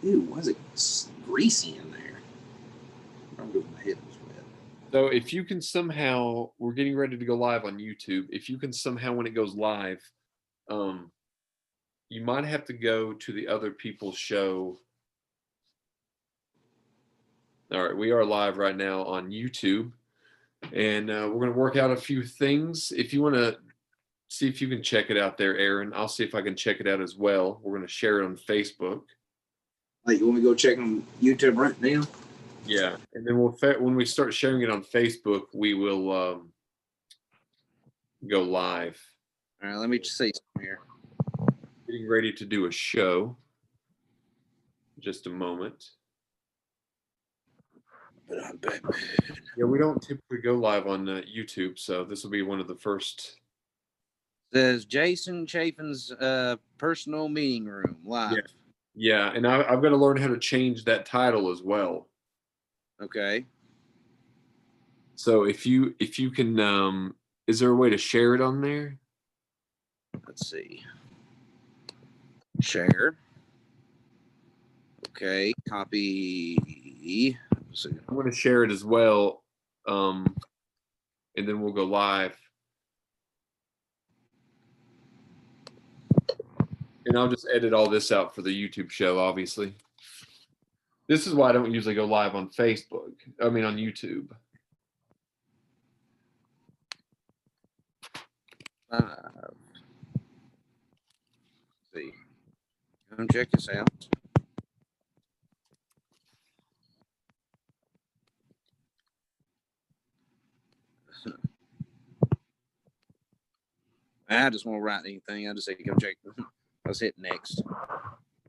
Ew, was it greasy in there? I'm doing my head was wet. So if you can somehow, we're getting ready to go live on YouTube. If you can somehow, when it goes live, um, you might have to go to the other people's show. All right, we are live right now on YouTube, and we're going to work out a few things. If you want to see if you can check it out there, Aaron, I'll see if I can check it out as well. We're going to share it on Facebook. Like, you want me to go check on YouTube right now? Yeah, and then when we start sharing it on Facebook, we will go live. All right, let me just say something here. Getting ready to do a show. Just a moment. But I bet. Yeah, we don't typically go live on YouTube, so this will be one of the first. Says Jason Chafin's personal meeting room live. Yeah, and I've got to learn how to change that title as well. Okay. So if you can, is there a way to share it on there? Let's see. Share. Okay. Copy. I'm going to share it as well, and then we'll go live. And I'll just edit all this out for the YouTube show, obviously. This is why I don't usually go live on Facebook. I mean, on YouTube. Let's see. Come check this out. I just won't write anything. I just say come check. Let's hit next.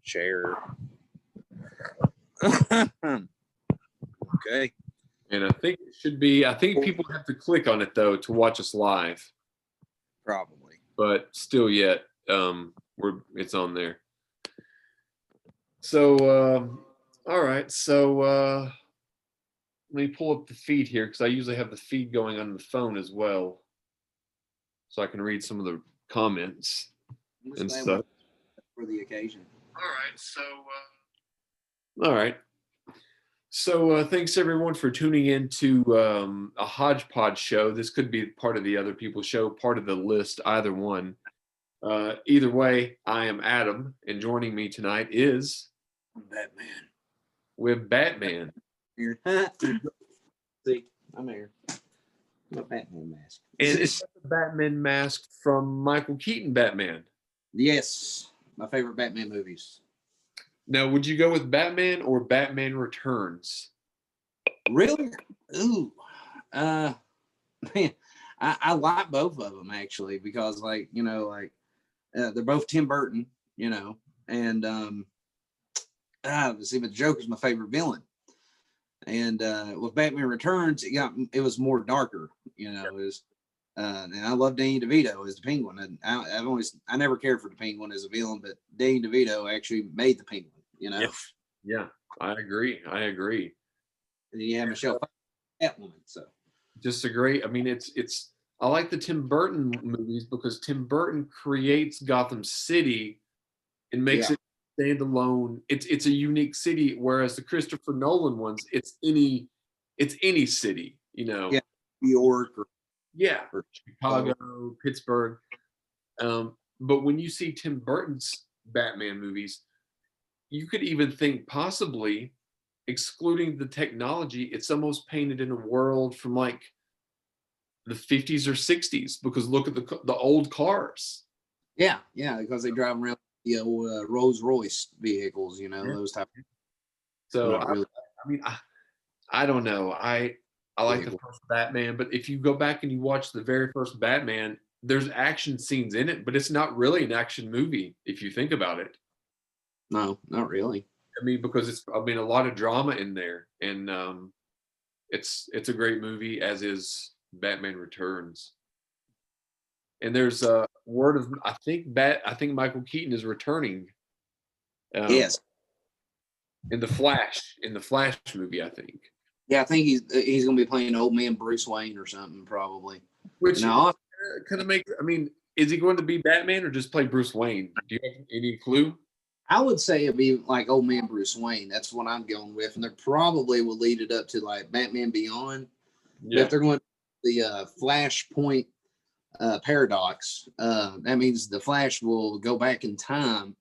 Share. Okay. And I think it should be, I think people have to click on it though to watch us live. Probably. But still yet, it's on there. So, all right. So let me pull up the feed here because I usually have the feed going on the phone as well. So I can read some of the comments and stuff. For the occasion. All right. So thanks everyone for tuning in to a hodgepodge show. This could be part of the other people's show, part of the list, either one. Either way, I am Adam, and joining me tonight is Batman. With Batman. Here. See, I'm here. My Batman mask. And it's the Batman mask from Michael Keaton Batman. Yes, my favorite Batman movies. Now, would you go with Batman or Batman Returns? Really? Ooh. Man, I like both of them actually because, like, you know, like they're both Tim Burton, you know, and see, but the Joker's my favorite villain. And with Batman Returns, it was more darker, you know. It was, and I love Danny DeVito as the Penguin, and I never cared for the Penguin as a villain, but Danny DeVito actually made the Penguin, you know. Yeah, I agree. And you have Michelle Catwoman, so just a great. I mean, it's. I like the Tim Burton movies because Tim Burton creates Gotham City and makes it stand alone. It's a unique city, whereas the Christopher Nolan ones, it's any city, you know. Yeah, New York or Chicago, Pittsburgh. But when you see Tim Burton's Batman movies, you could even think possibly, excluding the technology, it's almost painted in a world from like the 50s or 60s because look at the old cars. Yeah, because they drive around Rolls Royce vehicles, you know, those type of. So I don't know. I like the first Batman, but if you go back and you watch the very first Batman, there's action scenes in it, but it's not really an action movie if you think about it. No, not really. I mean, because a lot of drama in there, and it's a great movie, as is Batman Returns. And there's a word of I think Michael Keaton is returning. Yes. In the Flash movie, I think. Yeah, I think he's going to be playing old man Bruce Wayne or something, probably. Which now kind of makes. I mean, is he going to be Batman or just play Bruce Wayne? Do you have any clue? I would say it'd be like old man Bruce Wayne. That's what I'm going with, and they probably will lead it up to like Batman Beyond. But Yeah. if they're going the Flashpoint paradox, that means the Flash will go back in time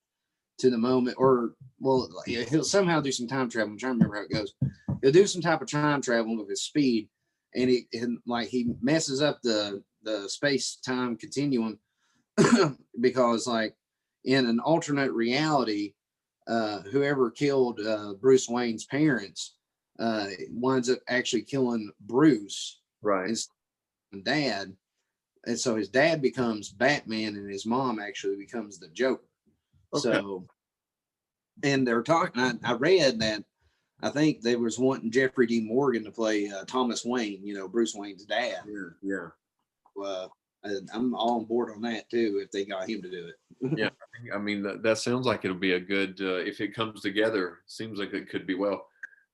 to the moment, or well, he'll somehow do some time travel. I'm trying to remember how it goes. He'll do some type of time travel with his speed, and he messes up the space time continuum because like in an alternate reality, whoever killed Bruce Wayne's parents winds up actually killing Bruce Right. instead of dad, and so his dad becomes Batman, and his mom actually becomes the Joker. Okay. So, and they're talking. I read that I think they was wanting Jeffrey D. Morgan to play Thomas Wayne, Bruce Wayne's dad. Yeah. I'm all on board on that too if they got him to do it. Yeah. I mean, that sounds like it'll be a good, if it comes together, seems like it could be well.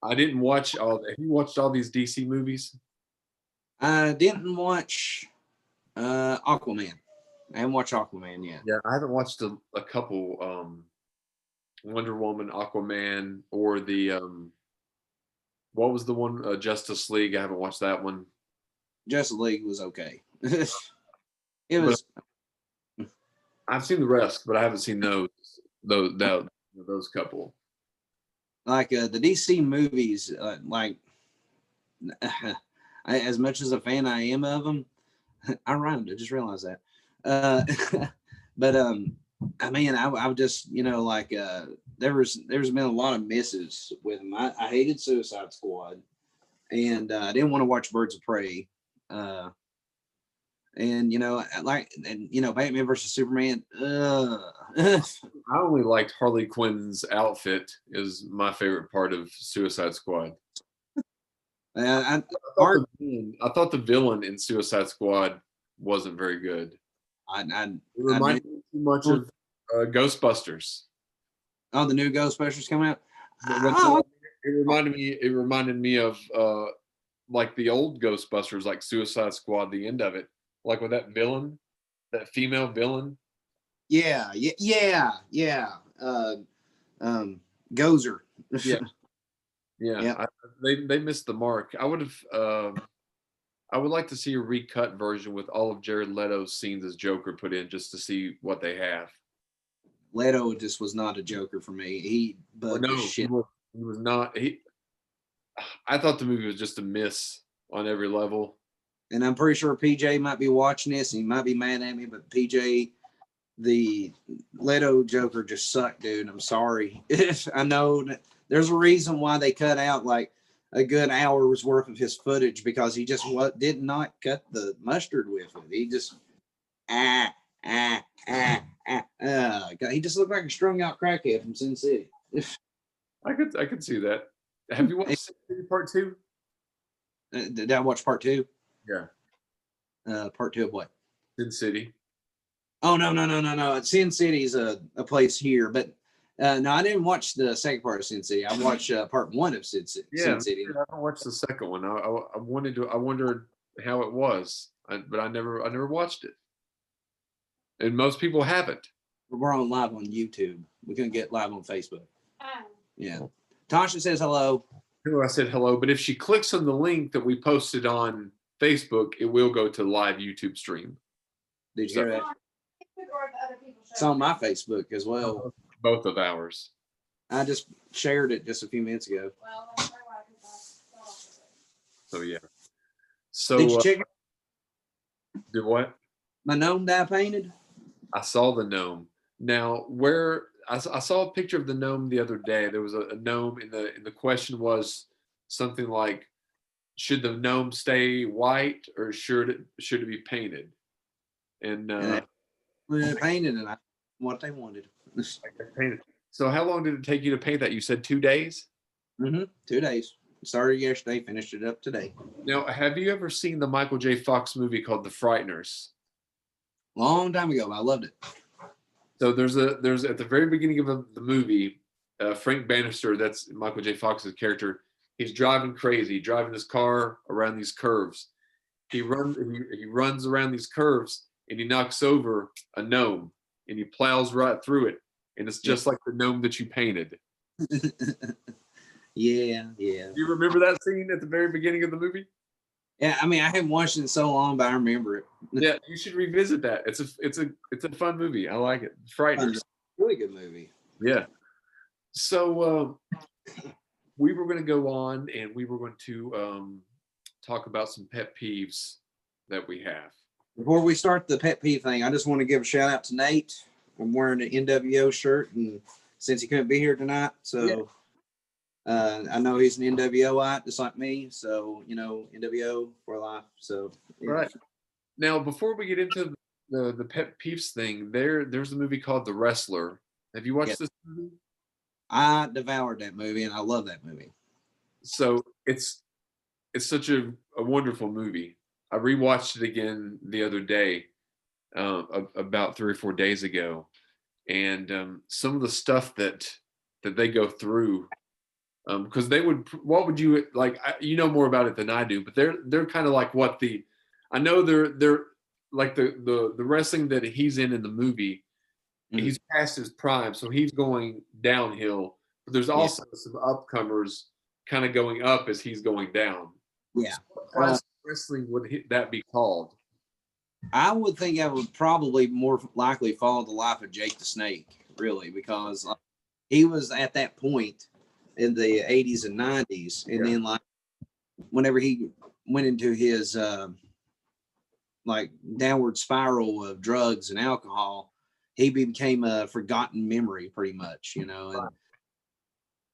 I didn't watch have you watched all these DC movies? I didn't watch Aquaman. I haven't watched Aquaman yet. Yeah, I haven't watched a couple, Wonder Woman, Aquaman, or the, what was the one, Justice League? I haven't watched that one. Justice League was okay. It was. I've seen the rest, but I haven't seen those couple. Like the DC movies, as much as a fan I am of them, I rhymed. I just realized that. But I mean, I just there's been a lot of misses with them. I hated Suicide Squad, and I didn't want to watch Birds of Prey. And Batman versus Superman. I only liked Harley Quinn's outfit is my favorite part of Suicide Squad. I thought the villain in Suicide Squad wasn't very good. It reminded me too much of Ghostbusters. Oh, the new Ghostbusters coming out. It reminded me of like the old Ghostbusters, like Suicide Squad. The end of it, like with that villain, that female villain. Yeah. Gozer. Yeah. They missed the mark. I would like to see a recut version with all of Jared Leto's scenes as Joker put in, just to see what they have. Leto just was not a Joker for me. He bugged the shit. He was not. I thought the movie was just a miss on every level. And I'm pretty sure PJ might be watching this. And he might be mad at me, but PJ, the Leto Joker just sucked, dude. I'm sorry. I know that there's a reason why they cut out like a good hour's worth of his footage, because he just did not cut the mustard with it. He just God, he just looked like a strung out crackhead from Sin City. I could see that. Have you watched Sin City Part 2? Did I watch Part 2? Yeah. Part 2 of what? Sin City. Oh no. Sin City's a place here, but no, I didn't watch the second part of Sin City. I watched part 1 of Sin City. Yeah, I haven't watched the second one. I wondered how it was, but I never watched it. And most people haven't. We're on live on YouTube. We couldn't get live on Facebook. Yeah. Tasha says hello. I said hello, but if she clicks on the link that we posted on Facebook, it will go to live YouTube stream. Did you hear that? It's on my Facebook as well. Both of ours. I just shared it just a few minutes ago. So yeah. So did you check it? Did what? My gnome that I painted? I saw the gnome. Now, I saw a picture of the gnome the other day. There was a gnome, and the question was something like, should the gnome stay white or should it be painted? And painted, and what they wanted. Painted. So how long did it take you to paint that? You said 2 days? 2 days. Started yesterday, finished it up today. Now, have you ever seen the Michael J. Fox movie called The Frighteners? Long time ago, I loved it. So there's at the very beginning of the movie, Frank Bannister, that's Michael J. Fox's character. He's driving crazy, driving his car around these curves. He runs around these curves, and he knocks over a gnome, and he plows right through it, and it's just like the gnome that you painted. Yeah. Do you remember that scene at the very beginning of the movie? Yeah, I mean, I haven't watched it in so long, but I remember it. Yeah, you should revisit that. It's a fun movie. I like it. Frighteners. Really good movie. Yeah. So we were going to go on, and we were going to talk about some pet peeves that we have. Before we start the pet peeve thing, I just want to give a shout out to Nate. I'm wearing an NWO shirt, and since he couldn't be here tonight, so I know he's an NWOite just like me. So NWO for life. So Right. Now, before we get into the pet peeves thing, there's a movie called The Wrestler. Have you watched this movie? I devoured that movie, and I love that movie. So it's such a wonderful movie. I rewatched it again the other day, about 3 or 4 days ago, and some of the stuff that they go through, because what would you like? You know more about it than I do, but they're kind of like I know they're like the wrestling that he's in the movie. Mm-hmm. He's past his prime, so he's going downhill. But there's also some upcomers kind of going up as he's going down. Yeah. So what class of wrestling would that be called? I would think I would probably more likely follow the life of Jake the Snake, really, because he was at that point in the 80s and 90s. And then like whenever he went into his like downward spiral of drugs and alcohol, he became a forgotten memory pretty much, and,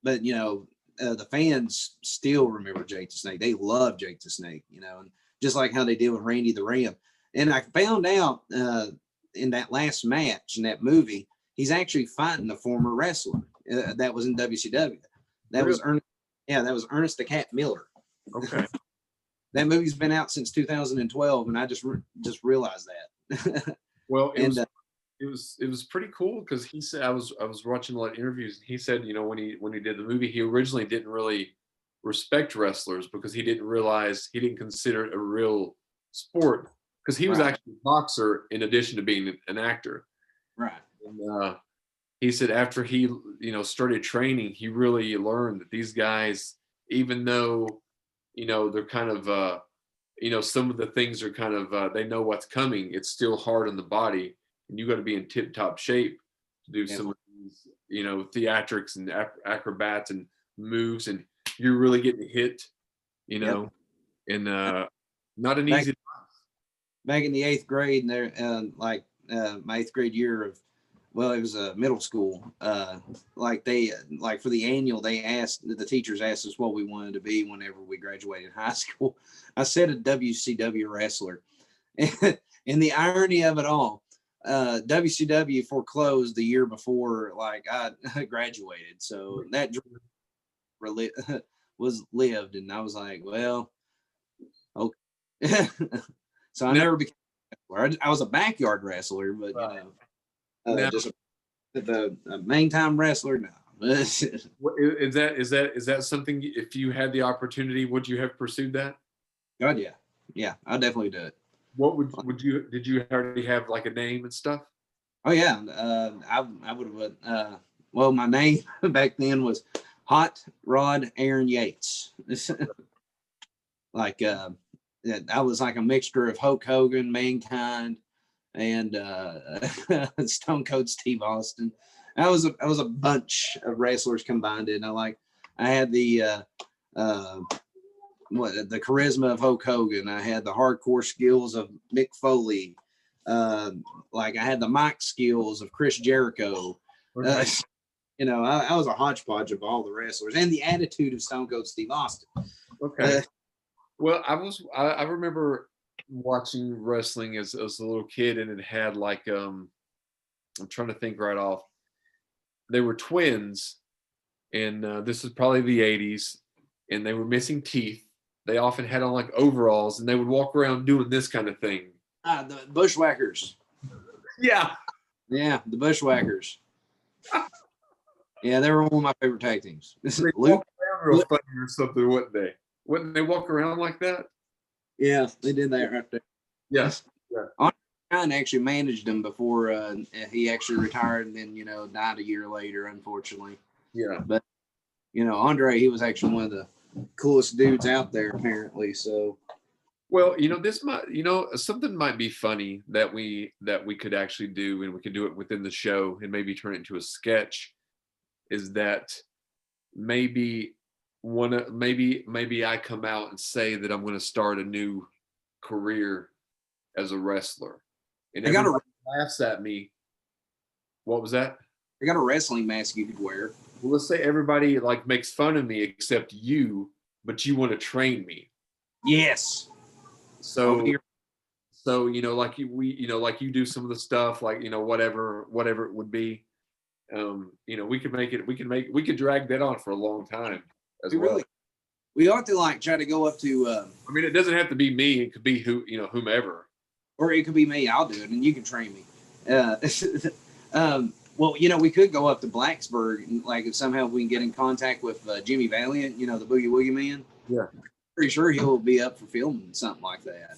but the fans still remember Jake the Snake. They love Jake the Snake, and just like how they did with Randy the Ram. And I found out in that last match in that movie, he's actually fighting a former wrestler that was in WCW. That was Ernest. Yeah, that was Ernest the Cat Miller. Okay. That movie's been out since 2012, and I just realized that. Well, it was pretty cool because he said I was watching a lot of interviews. And he said, when he did the movie, he originally didn't really respect wrestlers because he didn't consider it a real sport because he was actually a boxer in addition to being an actor. Right. And he said after he started training, he really learned that these guys, even though they're kind of some of the things are kind of they know what's coming, it's still hard on the body, and you got to be in tip-top shape to do some of these theatrics and acrobats and moves, and you're really getting hit and not an easy back in the 8th grade, and there my 8th grade year of, well, it was a middle school. For the annual, the teachers asked us what we wanted to be whenever we graduated high school. I said a WCW wrestler, and the irony of it all, WCW foreclosed the year before I graduated, so that was lived, and I was like, well, okay. So I never became a wrestler. I was a backyard wrestler, but just the main time wrestler. No. Is that something? If you had the opportunity, would you have pursued that? God, yeah, I'll definitely do it. What did you already have like a name and stuff? Oh yeah, I would have. Well, my name back then was Hot Rod Aaron Yates. I was like a mixture of Hulk Hogan, Mankind, and Stone Cold Steve Austin. I was a bunch of wrestlers combined in. I had the charisma of Hulk Hogan. I had the hardcore skills of Mick Foley. I had the mic skills of Chris Jericho. Okay. I was a hodgepodge of all the wrestlers and the attitude of Stone Cold Steve Austin. Okay. Well, I remember watching wrestling as a little kid, and it had I'm trying to think right off. They were twins, and this is probably the 80s, and they were missing teeth. They often had on overalls, and they would walk around doing this kind of thing. The Bushwhackers. Yeah. Yeah, the Bushwhackers. Yeah, they were one of my favorite tag teams. They walked around real funny or something, wouldn't they? Wouldn't they walk around like that? Yeah, they did that right there. Yes. Yeah. I Ryan actually managed him before he actually retired, and then died a year later, unfortunately. Yeah. But Andre, he was actually one of the coolest dudes out there, apparently. So. Well, this might, something might be funny that we could actually do, and we could do it within the show, and maybe turn it into a sketch. Is that maybe maybe I come out and say that I'm going to start a new career as a wrestler, and everybody laughs at me. What was that? I got a wrestling mask you could wear. Well, let's say everybody like makes fun of me except you, but you want to train me. Yes. So like like you do some of the stuff, like whatever it would be. We could drag that on for a long time as well. We ought to like try to go up to. I mean, it doesn't have to be me. It could be whomever. Or it could be me. I'll do it, and you can train me. Well, we could go up to Blacksburg, and like if somehow we can get in contact with Jimmy Valiant, the Boogie Woogie Man. Yeah. Pretty sure he'll be up for filming something like that.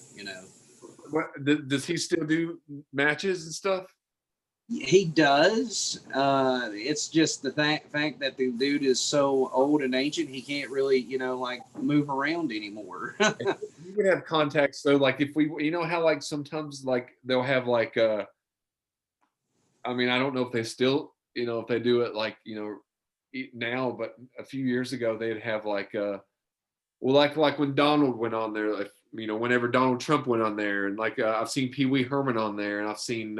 What, does he still do matches and stuff? He does. It's just the fact that the dude is so old and ancient, he can't really, like move around anymore. You could have contacts though, like if we, how like sometimes like they'll have like, I mean, I don't know if they still, if they do it like, now, but a few years ago they'd have like, well, like when Donald went on there, like, whenever Donald Trump went on there, and like I've seen Pee Wee Herman on there, and I've seen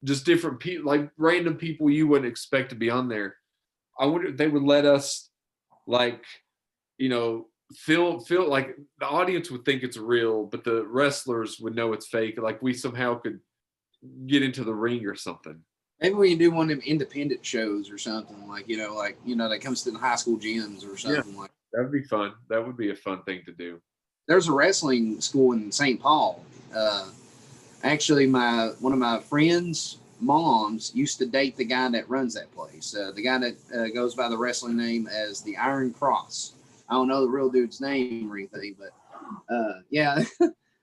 just different people, like random people you wouldn't expect to be on there. I wonder if they would let us, like, feel like the audience would think it's real, but the wrestlers would know it's fake. Like we somehow could get into the ring or something. Maybe we can do one of them independent shows or something, like that comes to the high school gyms or something like. That would be fun. That would be a fun thing to do. There's a wrestling school in St. Paul. Actually, one of my friends' moms used to date the guy that runs that place. The guy that goes by the wrestling name as the Iron Cross. I don't know the real dude's name or anything, but yeah.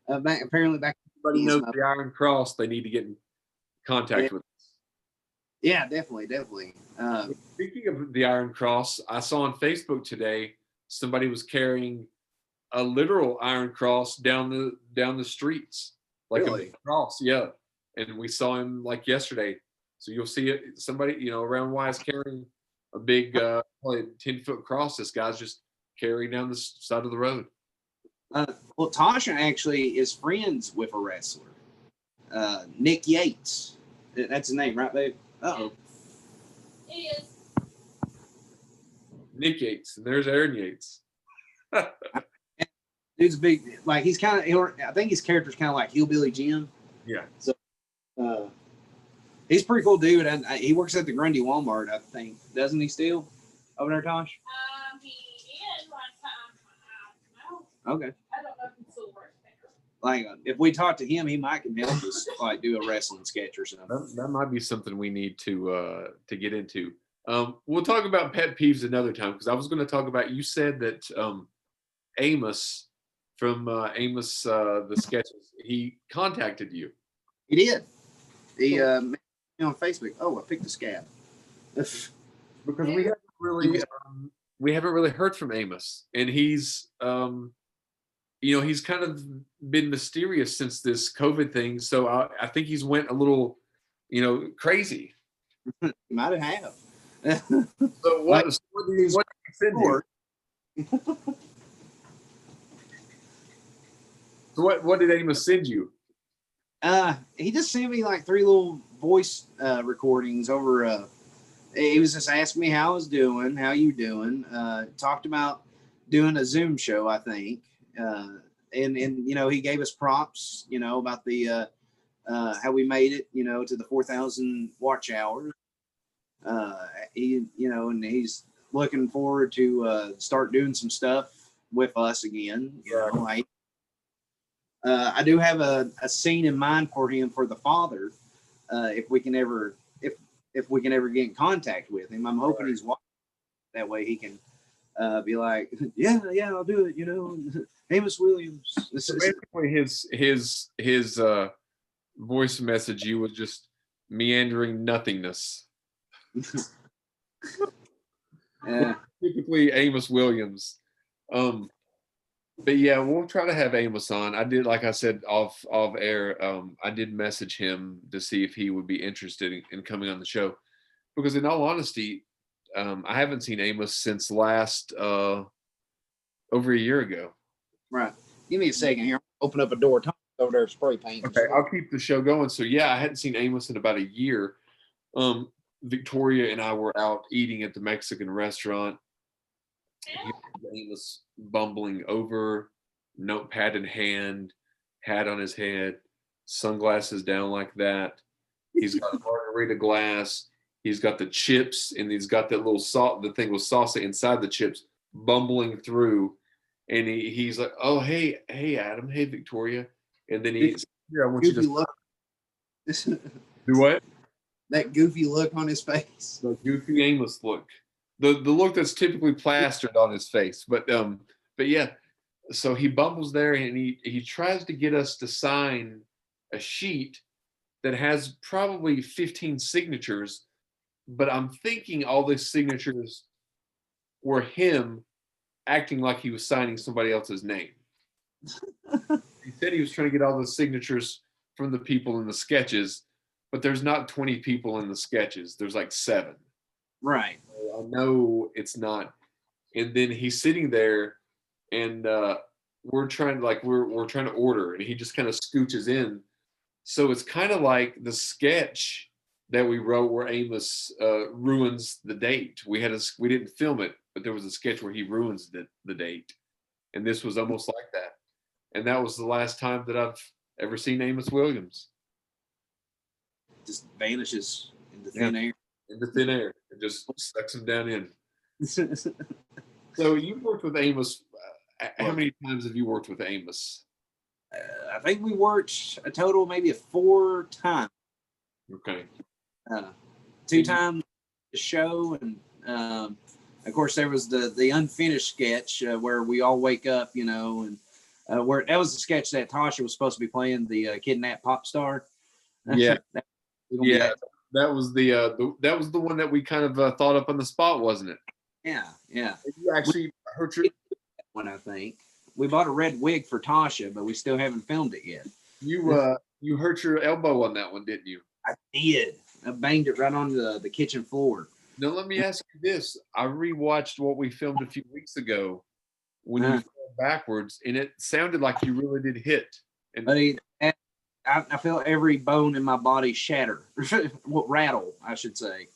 Apparently back. Everybody knows the Iron Cross. They need to get in contact with us. Yeah, definitely. Speaking of the Iron Cross, I saw on Facebook today somebody was carrying a literal Iron Cross down the streets, like really? A cross, yeah. And we saw him like yesterday. So you'll see it. Somebody around Wise carrying a big, probably 10-foot cross. This guy's just carrying down the side of the road. Well, Tasha actually is friends with a wrestler, Nick Yates. That's his name, right, babe? Uh-oh. It is. Nick Yates, and there's Aaron Yates. Dude's big. Like he's kind of. I think his character's kind of like Hillbilly Jim. Yeah. So, he's a pretty cool dude, and he works at the Grundy Walmart, I think. Doesn't he still? Over there, Tosh? He did one time. I don't know. Okay. I don't know if he still works there. Like, if we talk to him, he might can help us like do a wrestling sketch or something. That might be something we need to get into. We'll talk about pet peeves another time, because I was going to talk about. You said that Amos from Amos the sketches, he contacted you. He did. He met me on Facebook. Oh, I picked a scab. Because we haven't really heard from Amos, and he's he's kind of been mysterious since this COVID thing. So I think he's went a little crazy. Might have. So what did he send you? So what did Amos send you? He just sent me like 3 little voice recordings over. He was just asking me how I was doing, how you doing. Talked about doing a Zoom show, I think. And he gave us props, about the how we made it, to the 4,000 watch hours. And he's looking forward to start doing some stuff with us again. I do have a scene in mind for him for the father. If we can ever get in contact with him, I'm hoping he's watching. That way he can be like, yeah, I'll do it. Amos Williams. So basically, his voice message you with just meandering nothingness. Yeah. Typically Amos Williams. But yeah, we'll try to have Amos on. I did, like I said, off air. I did message him to see if he would be interested in coming on the show, because in all honesty, I haven't seen Amos since last over a year ago. Right. Give me a second here. Open up a door. Tom's over there spray painting. Okay, I'll keep the show going. So yeah, I hadn't seen Amos in about a year. Victoria and I were out eating at the Mexican restaurant. Amos bumbling over, notepad in hand, hat on his head, sunglasses down like that. He's got a margarita glass. He's got the chips, and he's got that little salt, the thing with salsa inside the chips, bumbling through. And he's like, "Oh, hey, Adam, hey, Victoria." And then he's, "Here, I want you to look. do what?" That goofy look on his face. The goofy Amos look. The look that's typically plastered on his face. But yeah, so he bumbles there, and he tries to get us to sign a sheet that has probably 15 signatures, but I'm thinking all these signatures were him acting like he was signing somebody else's name. He said he was trying to get all the signatures from the people in the sketches, but there's not 20 people in the sketches. There's like 7. Right. I know it's not. And then he's sitting there, and we're trying to order, and he just kind of scooches in. So it's kind of like the sketch that we wrote where Amos ruins the date. We didn't film it, but there was a sketch where he ruins the date, and this was almost like that. And that was the last time that I've ever seen Amos Williams. Just vanishes into thin air. Into thin air. It just sucks him down in. So you've worked with Amos. How many times have you worked with Amos? I think we worked a total maybe 4 times. Okay. 2 times the show, and of course there was the unfinished sketch where we all wake up, and where that was the sketch that Tasha was supposed to be playing, the kidnapped pop star. Yeah. Yeah. That was the one that we kind of thought up on the spot, wasn't it? Yeah. You actually hurt your one, I think. We bought a red wig for Tasha, but we still haven't filmed it yet. You hurt your elbow on that one, didn't you? I did. I banged it right on the kitchen floor. Now let me ask you this. I rewatched what we filmed a few weeks ago when you fell backwards, and it sounded like you really did hit. And I felt every bone in my body shatter. Rattle, I should say.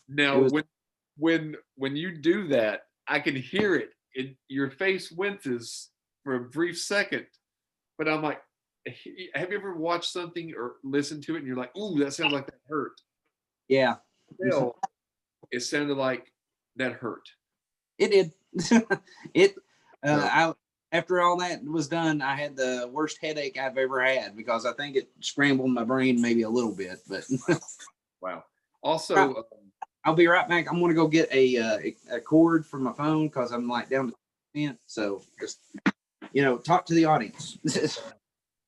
Now when you do that, I can hear it. Your face winces for a brief second, but I'm like, have you ever watched something or listened to it and you're like, ooh, that sounds like that hurt? Yeah. Still, it sounded like that hurt. It did. After all that was done, I had the worst headache I've ever had because I think it scrambled my brain maybe a little bit. But wow. Also, I'll be right back. I'm going to go get a cord from my phone because I'm like down to 10%. So just talk to the audience.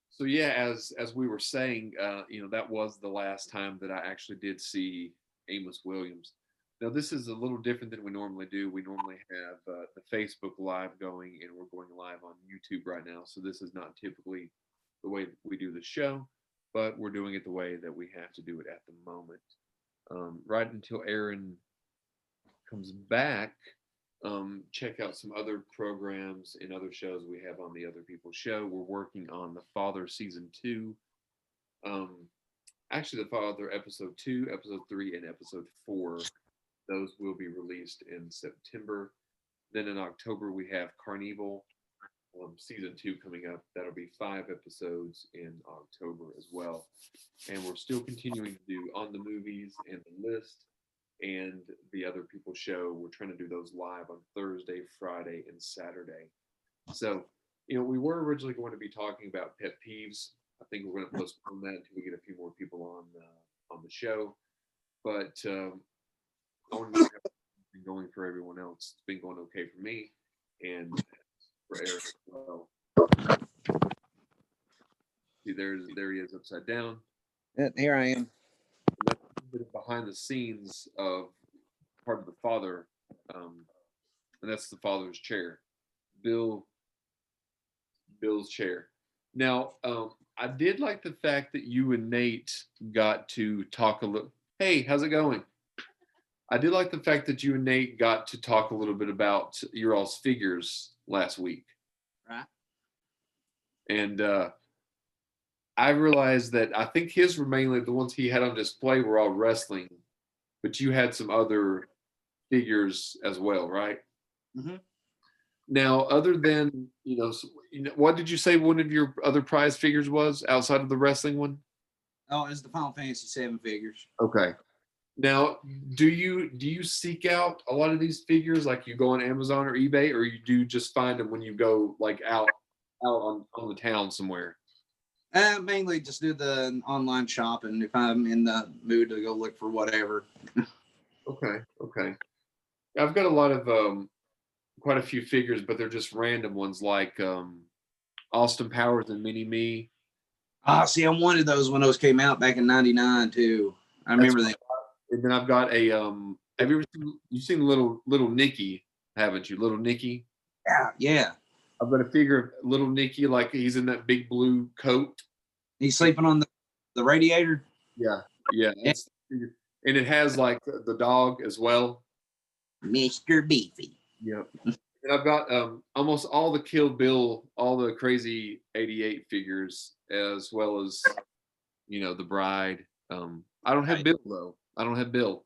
So yeah, as we were saying, that was the last time that I actually did see Amos Williams. Now this is a little different than we normally do. We normally have the Facebook Live going, and we're going live on YouTube right now. So this is not typically the way we do the show, but we're doing it the way that we have to do it at the moment. Right until Aaron comes back, check out some other programs and other shows we have on the Other People Show. We're working on The Father Season 2. Actually, The Father Episode 2, Episode 3, and Episode 4. Those will be released in September. Then in October, we have Carnival Season 2 coming up. That'll be 5 episodes in October as well. And we're still continuing to do On the Movies and The List and the Other People Show. We're trying to do those live on Thursday, Friday, and Saturday. So, we were originally going to be talking about pet peeves. I think we're going to postpone that until we get a few more people on the show. But I want to know how it's been going for everyone else. It's been going okay for me and for Eric as well. See, there he is upside down. Here I am. That's a bit of behind the scenes of part of the father, and that's the father's chair, Bill. Bill's chair. Now, I did like the fact that you and Nate got to talk a little. Hey, how's it going? I did like the fact that you and Nate got to talk a little bit about your all's figures last week. Right. And I realized that I think his were mainly the ones he had on display were all wrestling, but you had some other figures as well, right? Mm-hmm. Now, other than, what did you say one of your other prize figures was outside of the wrestling one? Oh, it's the Final Fantasy VII figures. Okay. Now, do you seek out a lot of these figures, like you go on Amazon or eBay, or you do just find them when you go like out on the town somewhere? Mainly just do the online shopping if I'm in the mood to go look for whatever. Okay. I've got a lot of quite a few figures, but they're just random ones like Austin Powers and Mini Me. See, I wanted those when those came out back in '99 too. I remember that. And then I've got a have you ever seen little Nicky, haven't you? Little Nicky? Yeah. I've got a figure of little Nicky, like he's in that big blue coat. He's sleeping on the radiator. Yeah. That's, and it has like the dog as well. Mr. Beefy. Yeah. And I've got almost all the Kill Bill, all the crazy 88 figures, as well as the bride. I don't have Bill though. I don't have Bill.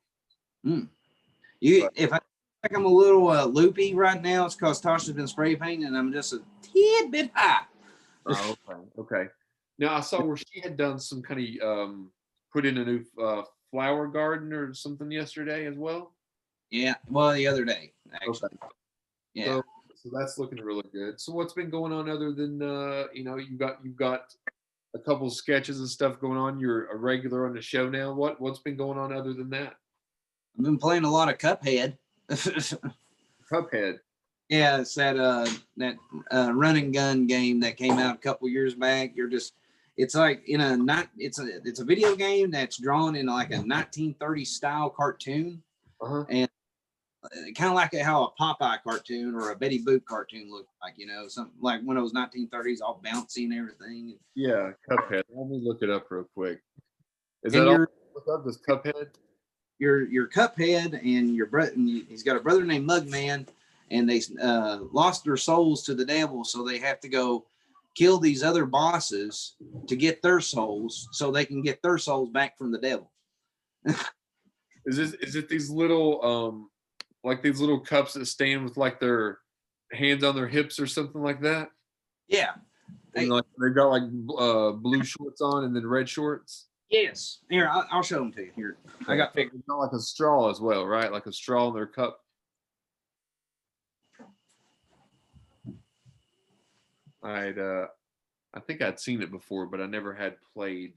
If I like I'm a little loopy right now, it's because Tasha's been spray painting and I'm just a tidbit high. Oh, okay. Now I saw where she had done some kind of put in a new flower garden or something yesterday as well. Yeah, well, the other day actually. Okay. Yeah. So that's looking really good. So what's been going on other than you've got a couple of sketches and stuff going on. You're a regular on the show now. What's been going on other than that? I've been playing a lot of Cuphead. Cuphead. Yeah, it's that run and gun game that came out a couple years back. It's like it's a video game that's drawn in like a 1930s style cartoon, and kind of like how a Popeye cartoon or a Betty Boop cartoon looked like, something like one of those 1930s, all bouncy and everything. Yeah, Cuphead. Let me look it up real quick. Is and that all? What's up? This Cuphead? Your Cuphead and your brother. He's got a brother named Mugman, and they lost their souls to the devil, so they have to go kill these other bosses to get their souls, so they can get their souls back from the devil. Is it these little like these little cups that stand with like their hands on their hips or something like that? Yeah. And like they've got like blue shorts on and then red shorts. Yes. Here, I'll show them to you. Here, I got figured. It's not like a straw as well, right? Like a straw in their cup. I think I'd seen it before, but I never had played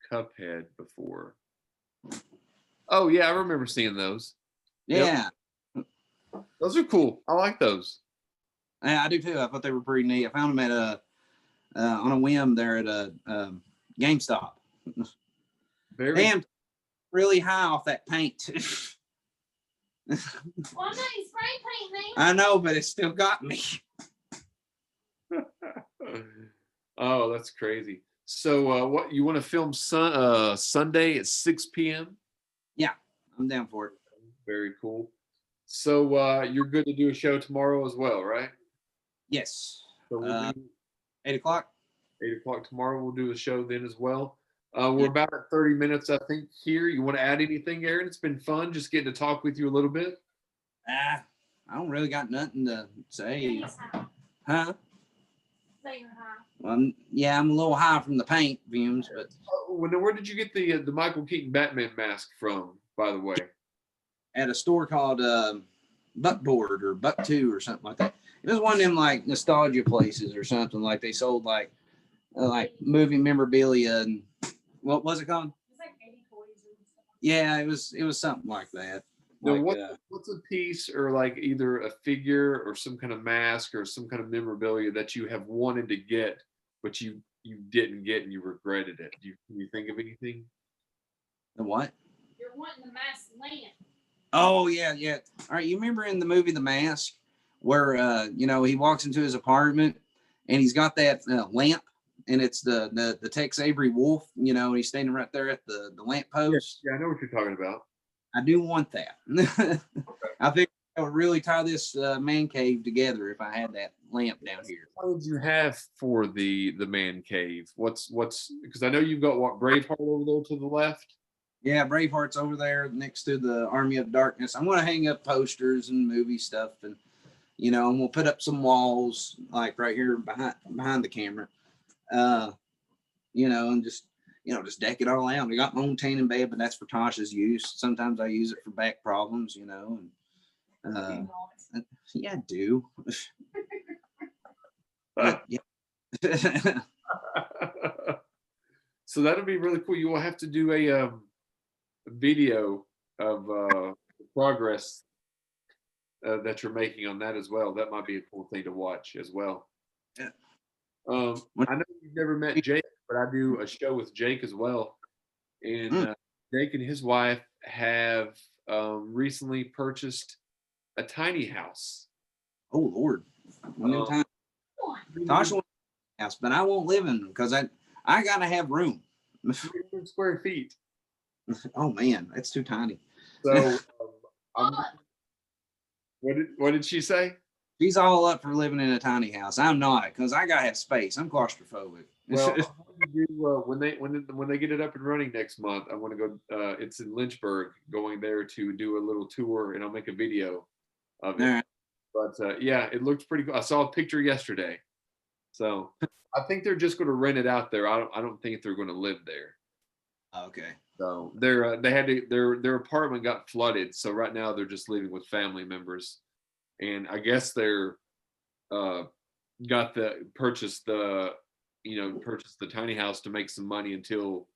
Cuphead before. Oh yeah, I remember seeing those. Yeah. Yep. Those are cool. I like those. Yeah, I do too. I thought they were pretty neat. I found them at on a whim there at a GameStop. Damn, really high off that paint. Well, no, you spray paint me. I know, but it still got me. Oh, that's crazy. So, what you want to film Sunday at 6 p.m.? Yeah, I'm down for it. Very cool. So, you're good to do a show tomorrow as well, right? Yes. So we'll do 8 o'clock. 8 o'clock tomorrow. We'll do a show then as well. We're about at 30 minutes, I think, here. You want to add anything, Aaron? It's been fun just getting to talk with you a little bit. I don't really got nothing to say. Huh? Say you're high. Well, I'm a little high from the paint fumes, but Where did you get the Michael Keaton Batman mask from, by the way? at a store called Buckboard or Buck 2 or something like that. It was one of them like nostalgia places or something, like they sold like movie memorabilia and what was it called? It's like 80 toys and stuff. Yeah, it was something like that. Now, Like, what's a piece or like either a figure or some kind of mask or some kind of memorabilia that you have wanted to get, but you you didn't get and you regretted it? Can you think of anything? The what? You're wanting the masked lamp. Oh yeah, yeah. All right, you remember in the movie The Mask where he walks into his apartment and he's got that lamp and it's the Tex Avery wolf, and he's standing right there at the lamp post. Yeah, I know what you're talking about. I do want that. I think I would really tie this man cave together if I had that lamp down here. What would you have for the man cave? What's because I know you've got what Braveheart over there to the left. Yeah, Braveheart's over there next to the Army of Darkness. I'm going to hang up posters and movie stuff, and and we'll put up some walls like right here behind the camera, and just deck it all out. I got my own tanning bed, but that's for Tasha's use. Sometimes I use it for back problems, and yeah, I do. But, yeah. So that'll be really cool. You will have to do a video of progress that you're making on that as well. That might be a cool thing to watch as well. Yeah. I know you've never met Jake, but I do a show with Jake as well. And Jake and his wife have recently purchased a tiny house. Oh Lord, time. Tasha wants a house, but I won't live in them because I gotta have room. 300 square feet. Oh man, that's too tiny. So, what did she say? She's all up for living in a tiny house. I'm not, because I gotta have space. I'm claustrophobic. Well, when they get it up and running next month, I want to go. It's in Lynchburg. Going there to do a little tour, and I'll make a video of it. Right. But yeah, it looks pretty cool. I saw a picture yesterday, so I think they're just going to rent it out there. I don't think they're going to live there. Okay. So their apartment got flooded. So right now they're just living with family members, and I guess they're purchased the tiny house to make some money until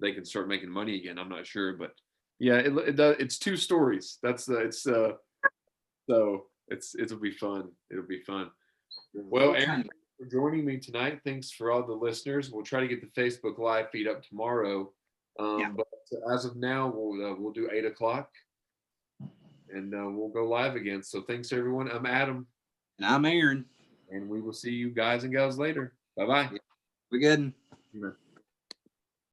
they can start making money again. I'm not sure, but yeah, it's 2 stories. It'll be fun. It'll be fun. Well, Aaron, thanks for joining me tonight. Thanks for all the listeners. We'll try to get the Facebook Live feed up tomorrow. But as of now, we'll do 8:00, and we'll go live again. So thanks everyone. I'm Adam, and I'm Aaron, and we will see you guys and gals later. Bye bye. We're good. Amen.